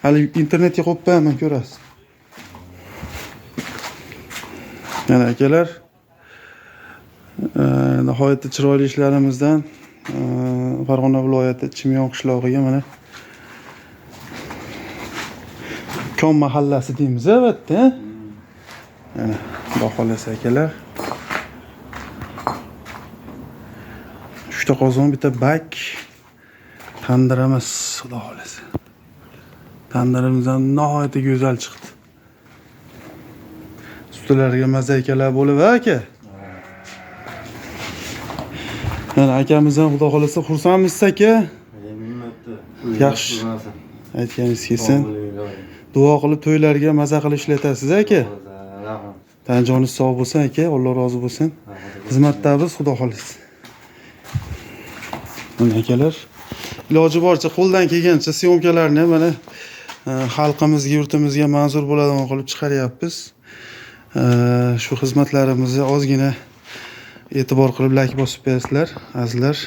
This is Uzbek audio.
Hali internetga qo'yib qo'yaman, ko'rasiz. Mana akalar, nihoyatda chiroyli ishlarimizdan Farg'ona viloyati Chimyon qishlog'iga mana Kon mahallasi deymiz, albatta. Mana xudo xolasa akalar. 3 ta qozon, bitta bak, tandirimiz, xudo xolasa. Tandirimizdan nihoyatda go'zal chiqdi. Sutlarga mazaykalar bo'lib, aka. Mana akamizdan xudo xolasa xursandmiz aka. Yaxshi. Aytganingiz kelsin. Duo qilib to'ylarga maza qilib ishlatasiz aka. Tan joningiz sog' bo'lsin aka, Alloh rozi bo'lsin. Xizmatdamiz, xudo xolasa. Mana akalar, iloji boricha qo'ldan kelgancha syomkalarni mana xalqimizga, yurtimizga manzur bo'ladigan qilib chiqaryapmiz. Shu xizmatlarimizni ozgina e'tibor qilib like bosib berasizlar, azizlar.